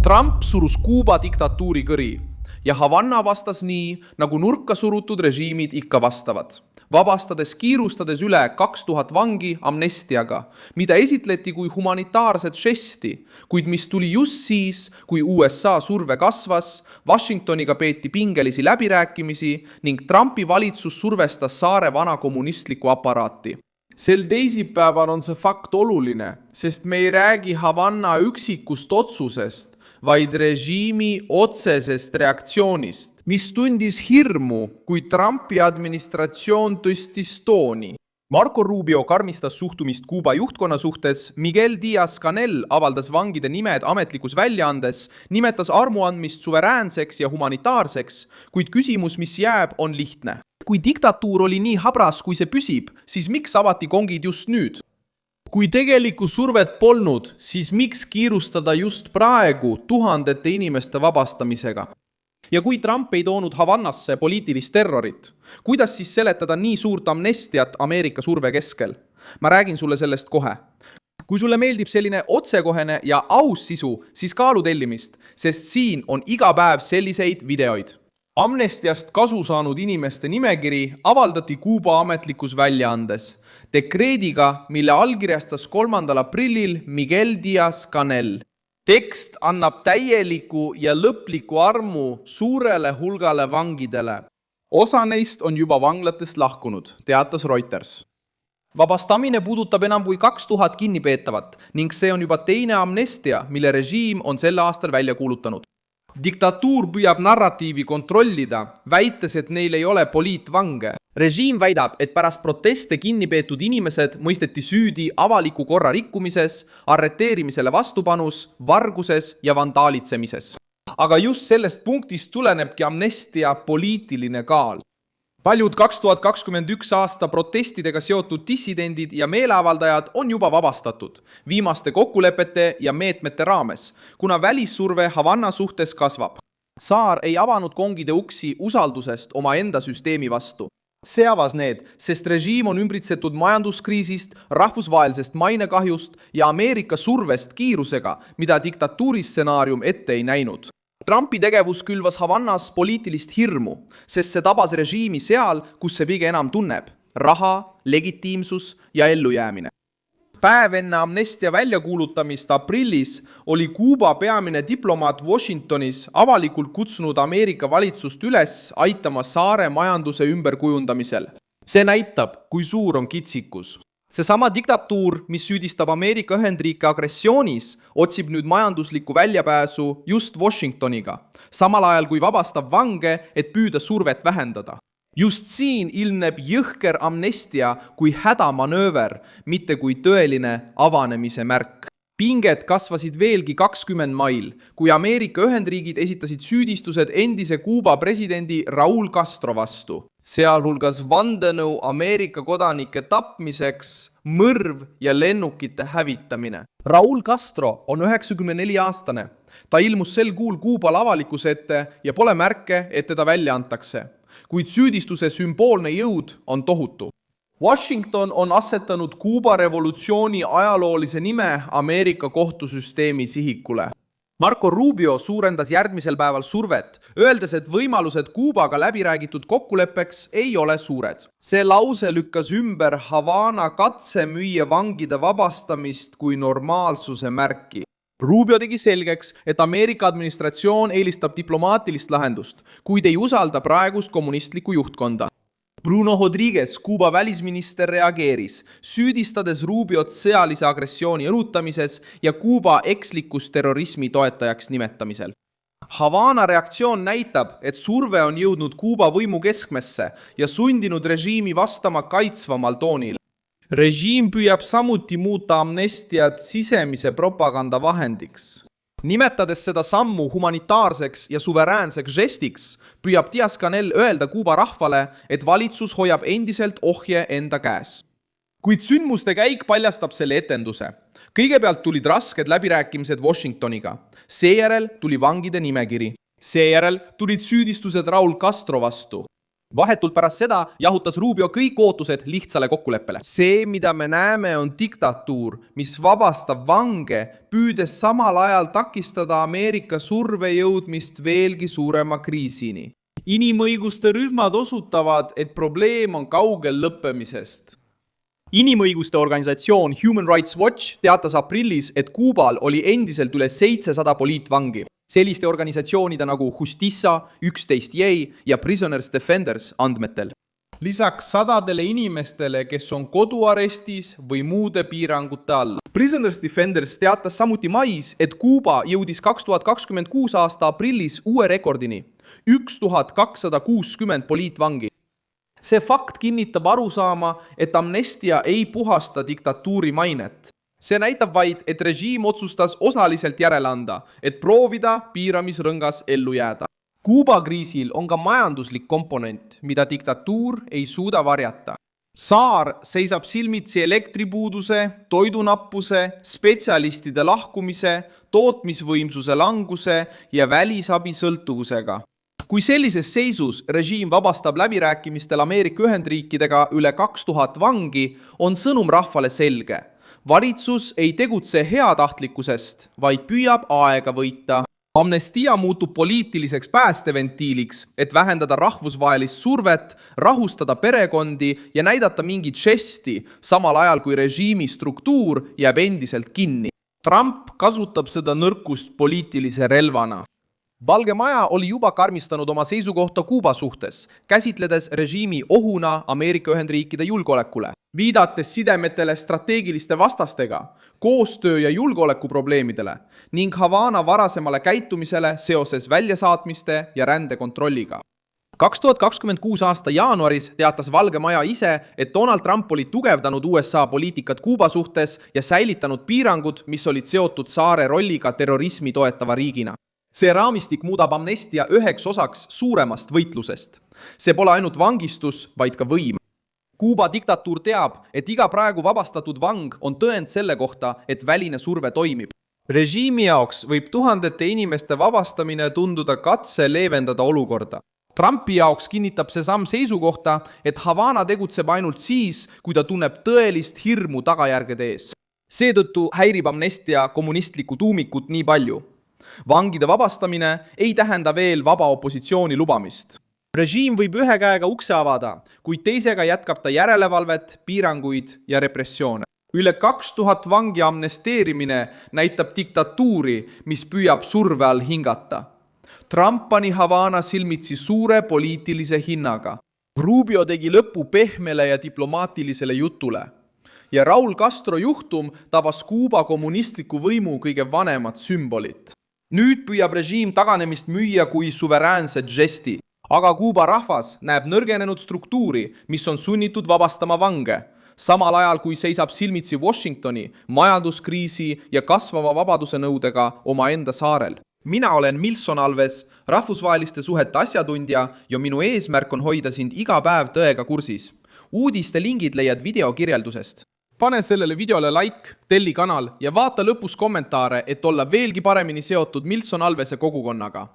Trump surus Kuuba diktatuuri kõri ja Havanna vastas nii, nagu nurka surutud režiimid ikka vastavad, vabastades kiirustades üle 2000 vangi amnestiaga, mida esitleti kui humanitaarset žesti, kuid mis tuli just siis, kui USA surve kasvas, Washingtoniga peeti pingelisi läbirääkimisi ning Trumpi valitsus survestas saare vana kommunistlikku aparaati. Sel teisipäeval on see fakt oluline, sest me ei räägi Havanna üksikust otsusest, vaid režiimi otsesest reaktsioonist, mis tundis hirmu, kui Trumpi administratsioon tõstis tooni. Marco Rubio karmistas suhtumist Kuuba juhtkonna suhtes, Miguel Díaz-Canel avaldas vangide nimed ametlikus väljaandes, nimetas armuandmist suveräänseks ja humanitaarseks, kuid küsimus, mis jääb, on lihtne. Kui diktatuur oli nii habras, kui see püsib, siis miks avati kongid just nüüd? Kui tegelikku survet polnud, siis miks kiirustada just praegu tuhandete inimeste vabastamisega? Ja kui Trump ei toonud Havannasse poliitilist terrorit, kuidas siis seletada nii suurt amnestiat Ameerika surve keskel? Ma räägin sulle sellest kohe. Kui sulle meeldib selline otsekohene ja aus sisu, siis kaalu tellimist, sest siin on iga päev selliseid videoid. Amnestiast kasu saanud inimeste nimekiri avaldati Kuuba ametlikus väljaandes, dekreediga, mille allkirjastas 3. aprillil Miguel Díaz-Canel. Tekst annab täieliku ja lõpliku armu suurele hulgale vangidele. Osa neist on juba vanglatest lahkunud, teatas Reuters. Vabastamine puudutab enam kui 2000 kinnipeetavat ning see on juba teine amnestia, mille režiim on sel aastal välja kuulutanud. Diktatuur püüab narratiivi kontrollida, väites, et neil ei ole poliitvange. Režiim väidab, et pärast proteste kinnipeetud inimesed mõisteti süüdi avaliku korra rikkumises, arreteerimisele vastupanus, varguses ja vandaalitsemises. Aga just sellest punktist tulenebki amnestia poliitiline kaal. Paljud 2021 aasta protestidega seotud dissidendid ja meeleavaldajad on juba vabastatud viimaste kokkulepete ja meetmete raames, kuna välissurve Havanna suhtes kasvab. Saar ei avanud kongide uksi usaldusest oma enda süsteemi vastu. See avas need, sest režiim on ümbritsetud majanduskriisist, rahvusvahelisest mainekahjust ja Ameerika survest kiirusega, mida diktatuuristsenaarium ette ei näinud. Trumpi tegevus külvas Havannas poliitilist hirmu, sest see tabas režiimi seal, kus see kõige enam tunneb – raha, legitiimsus ja ellujäämine. Päev enne amnestia väljakuulutamist aprillis oli Kuuba peamine diplomaat Washingtonis avalikult kutsunud Ameerika valitsust üles aitama saare majanduse ümberkujundamisel. See näitab, kui suur on kitsikus. Seesama diktatuur, mis süüdistab Ameerika Ühendriike agressioonis, otsib nüüd majanduslikku väljapääsu just Washingtoniga, samal ajal kui vabastab vange, et püüda survet vähendada. Just siin ilmneb jõhker amnestia kui hädamanööver, mitte kui tõeline avanemise märk. Pinged kasvasid veelgi 20 mail, kui Ameerika Ühendriigid esitasid süüdistused endise Kuuba presidendi Raúl Castro vastu, sealhulgas vandenõu Ameerika kodanike tapmiseks, mõrv ja lennukite hävitamine. Raúl Castro on 94-aastane. Ta ilmus sel kuul Kuubal avalikkuse ette ja pole märke, et teda välja antakse, kuid süüdistuse sümboolne jõud on tohutu. Washington on asetanud Kuuba revolutsiooni ajaloolise nime Ameerika kohtusüsteemi sihikule. Marco Rubio suurendas järgmisel päeval survet, öeldes, et võimalused Kuubaga läbiräägitud kokkuleppeks ei ole suured. See lause lükkas ümber Havana katse müüa vangide vabastamist kui normaalsuse märki. Rubio tegi selgeks, et Ameerika administratsioon eelistab diplomaatilist lahendust, kuid ei usalda praegust kommunistlikku juhtkonda. Bruno Rodriguez, Kuuba välisminister, reageeris, süüdistades Rubiot sõjalise agressiooni õhutamises ja Kuuba ekslikus terrorismi toetajaks nimetamisel. Havana reaktsioon näitab, et surve on jõudnud Kuuba võimu keskmesse ja sundinud režiimi vastama kaitsvamal toonil. Režiim püüab samuti muuta amnestiat sisemise propaganda vahendiks. Nimetades seda sammu humanitaarseks ja suveräänseks žestiks, püüab Díaz-Canel öelda Kuuba rahvale, et valitsus hoiab endiselt ohje enda käes. Kuid sündmuste käik paljastab selle etenduse. Kõigepealt tulid rasked läbirääkimised Washingtoniga. Seejärel tuli vangide nimekiri. Seejärel tulid süüdistused Raúl Castro vastu. Vahetult pärast seda jahutas Rubio kõik ootused lihtsale kokkuleppele. See, mida me näeme, on diktatuur, mis vabastab vange, püüdes samal ajal takistada Ameerika surve jõudmist veelgi suurema kriisini. Inimõiguste rühmad osutavad, et probleem on kaugel lõppemisest. Inimõiguste organisatsioon Human Rights Watch teatas aprillis, et Kuubal oli endiselt üle 700 poliitvangi. Selliste organisatsioonide nagu Justiça, 11 Jäi ja Prisoners Defenders andmetel. Lisaks sadadele inimestele, kes on koduarestis või muude piirangute all. Prisoners Defenders teatas samuti mais, et Kuuba jõudis 2026 aasta aprillis uue rekordini. 1260 poliitvangi. See fakt kinnitab arusaama, et amnestia ei puhasta diktatuuri mainet. See näitab vaid, et režiim otsustas osaliselt järele anda, et proovida piiramisrõngas ellu jääda. Kuuba kriisil on ka majanduslik komponent, mida diktatuur ei suuda varjata. Saar seisab silmitsi elektripuuduse, toidunappuse, spetsialistide lahkumise, tootmisvõimsuse languse ja välisabi sõltuvusega. Kui sellises seisus režiim vabastab läbirääkimistel Ameerika Ühendriikidega üle 2000 vangi, on sõnum rahvale selge. Valitsus ei tegutse heatahtlikkusest, vaid püüab aega võita. Amnestia muutub poliitiliseks päästeventiiliks, et vähendada rahvusvahelist survet, rahustada perekondi ja näidata mingit žesti, samal ajal kui režiimi struktuur jääb endiselt kinni. Trump kasutab seda nõrkust poliitilise relvana. Valge Maja oli juba karmistanud oma seisukohta Kuuba suhtes, käsitledes režiimi ohuna Ameerika Ühendriikide julgeolekule. Viidates sidemetele strateegiliste vastastega, koostöö ja julgeolekuprobleemidele ning Havana varasemale käitumisele seoses väljasaatmiste ja rändekontrolliga. 2026 aasta jaanuaris teatas Valge Maja ise, et Donald Trump oli tugevdanud USA poliitikat Kuuba suhtes ja säilitanud piirangud, mis olid seotud saare rolliga terrorismi toetava riigina. See raamistik muudab amnestia üheks osaks suuremast võitlusest. See pole ainult vangistus, vaid ka võim. Kuuba diktatuur teab, et iga praegu vabastatud vang on tõend selle kohta, et väline surve toimib. Režiimi jaoks võib tuhandete inimeste vabastamine tunduda katse leevendada olukorda. Trumpi jaoks kinnitab see samm seisukohta, et Havana tegutseb ainult siis, kui ta tunneb tõelist hirmu tagajärgede ees. Seetõttu häirib amnestia kommunistlikku tuumikut nii palju. Vangide vabastamine ei tähenda veel vaba opositsiooni lubamist. Režiim võib ühe käega ukse avada, kuid teisega jätkab ta järelevalvet, piiranguid ja repressioone. Üle 2000 vangi amnesteerimine näitab diktatuuri, mis püüab surve all hingata. Trump pani Havana silmitsi suure poliitilise hinnaga. Rubio tegi lõpu pehmele ja diplomaatilisele jutule. Ja Raul Castro juhtum tabas Kuuba kommunistliku võimu kõige vanemat sümbolit. Nüüd püüab režiim taganemist müüa kui suveräänset žesti, aga Kuuba rahvas näeb nõrgenenud struktuuri, mis on sunnitud vabastama vange, samal ajal kui seisab silmitsi Washingtoni, majanduskriisi ja kasvava vabaduse nõudega omaenda saarel. Mina olen Milson Alves, rahvusvaheliste suhete asjatundja ja minu eesmärk on hoida sind iga päev tõega kursis. Uudiste lingid leiad videokirjeldusest. Pane sellele videole like, telli kanal ja vaata lõpus kommentaare, et olla veelgi paremini seotud Milson Alvese kogukonnaga.